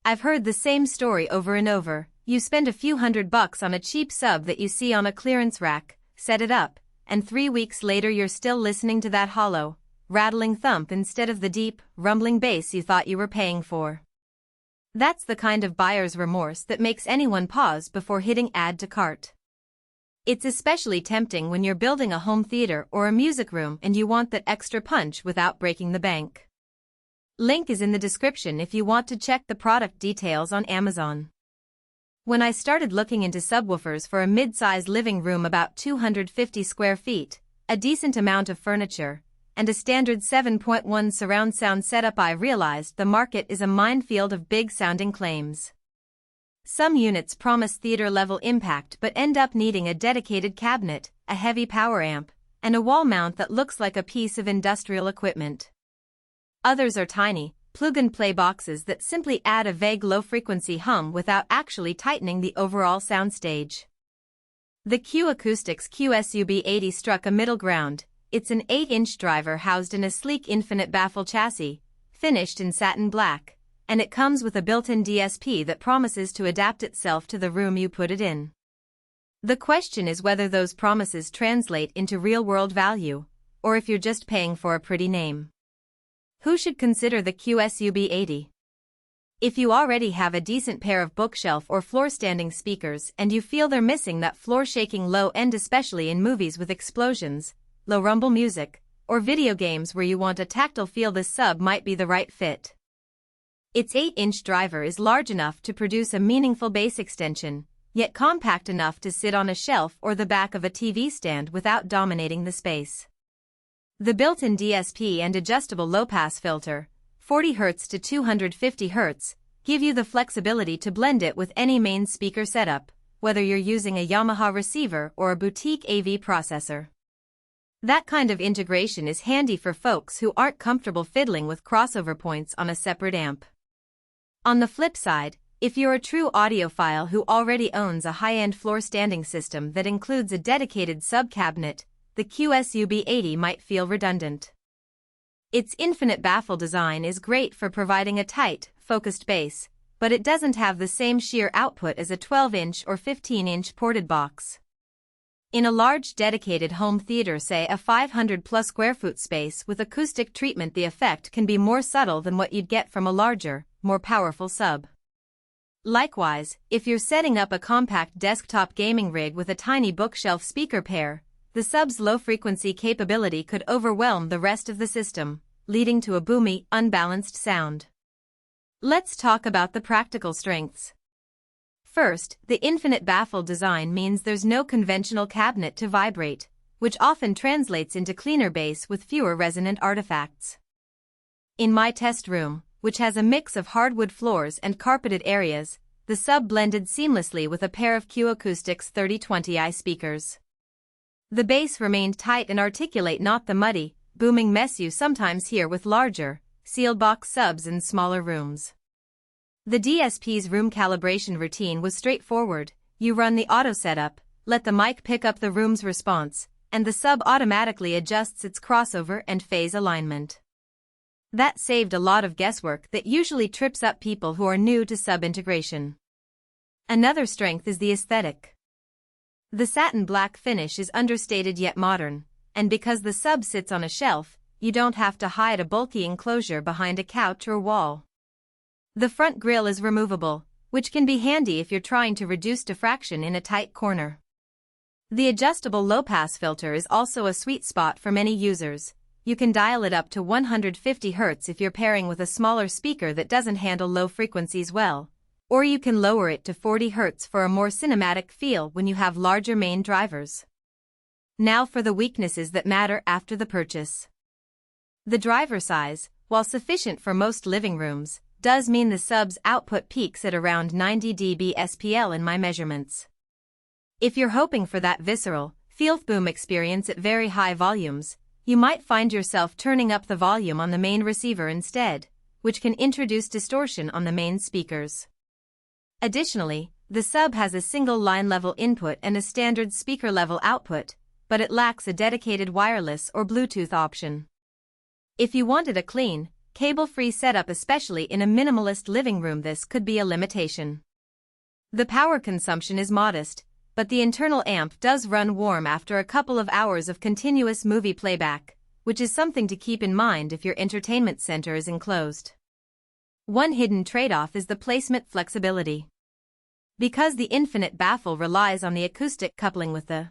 I've heard the same story over and over. You spend a few $100 on a cheap sub that you see on a clearance rack, set it up, and 3 weeks later you're still listening to that hollow, rattling thump instead of the deep, rumbling bass you thought you were paying for. That's the kind of buyer's remorse that makes anyone pause before hitting add to cart. It's especially tempting when you're building a home theater or a music room and you want that extra punch without breaking the bank. Link is in the description if you want to check the product details on Amazon. When I started looking into subwoofers for a mid-size living room about 250 square feet, a decent amount of furniture, and a standard 7.1 surround sound setup, I realized the market is a minefield of big-sounding claims. Some units promise theater-level impact but end up needing a dedicated cabinet, a heavy power amp, and a wall mount that looks like a piece of industrial equipment. Others are tiny, plug-and-play boxes that simply add a vague low-frequency hum without actually tightening the overall soundstage. The Acoustics SUB80 struck a middle ground. It's an 8-inch driver housed in a sleek infinite baffle chassis, finished in satin black, and it comes with a built-in DSP that promises to adapt itself to the room you put it in. The question is whether those promises translate into real-world value, or if you're just paying for a pretty name. Who should consider the SUB80? If you already have a decent pair of bookshelf or floor-standing speakers and you feel they're missing that floor-shaking low end, especially in movies with explosions, low rumble music, or video games where you want a tactile feel, this sub might be the right fit. Its 8-inch driver is large enough to produce a meaningful bass extension, yet compact enough to sit on a shelf or the back of a TV stand without dominating the space. The built-in DSP and adjustable low-pass filter, 40 Hz to 250 Hz, give you the flexibility to blend it with any main speaker setup, whether you're using a Yamaha receiver or a boutique AV processor. That kind of integration is handy for folks who aren't comfortable fiddling with crossover points on a separate amp. On the flip side, if you're a true audiophile who already owns a high-end floor-standing system that includes a dedicated sub-cabinet, the SUB80 might feel redundant. Its infinite baffle design is great for providing a tight, focused bass, but it doesn't have the same sheer output as a 12-inch or 15-inch ported box. In a large dedicated home theater, say a 500+ square foot space with acoustic treatment, the effect can be more subtle than what you'd get from a larger, more powerful sub. Likewise, if you're setting up a compact desktop gaming rig with a tiny bookshelf speaker pair, the sub's low-frequency capability could overwhelm the rest of the system, leading to a boomy, unbalanced sound. Let's talk about the practical strengths. First, the infinite baffle design means there's no conventional cabinet to vibrate, which often translates into cleaner bass with fewer resonant artifacts. In my test room, which has a mix of hardwood floors and carpeted areas, the sub blended seamlessly with a pair of Acoustics 3020i speakers. The bass remained tight and articulate, not the muddy, booming mess you sometimes hear with larger, sealed box subs in smaller rooms. The DSP's room calibration routine was straightforward. You run the auto setup, let the mic pick up the room's response, and the sub automatically adjusts its crossover and phase alignment. That saved a lot of guesswork that usually trips up people who are new to sub integration. Another strength is the aesthetic. The satin black finish is understated yet modern, and because the sub sits on a shelf, you don't have to hide a bulky enclosure behind a couch or wall. The front grille is removable, which can be handy if you're trying to reduce diffraction in a tight corner. The adjustable low-pass filter is also a sweet spot for many users. You can dial it up to 150 Hz if you're pairing with a smaller speaker that doesn't handle low frequencies well, or you can lower it to 40 Hz for a more cinematic feel when you have larger main drivers. Now for the weaknesses that matter after the purchase. The driver size, while sufficient for most living rooms, does mean the sub's output peaks at around 90 dB SPL in my measurements. If you're hoping for that visceral, feel-boom experience at very high volumes, you might find yourself turning up the volume on the main receiver instead, which can introduce distortion on the main speakers. Additionally, the sub has a single line-level input and a standard speaker-level output, but it lacks a dedicated wireless or Bluetooth option. If you wanted a clean, cable-free setup, especially in a minimalist living room. This could be a limitation. The power consumption is modest, but the internal amp does run warm after a couple of hours of continuous movie playback, which is something to keep in mind if your entertainment center is enclosed. One hidden trade-off is the placement flexibility. Because the infinite baffle relies on the acoustic coupling with the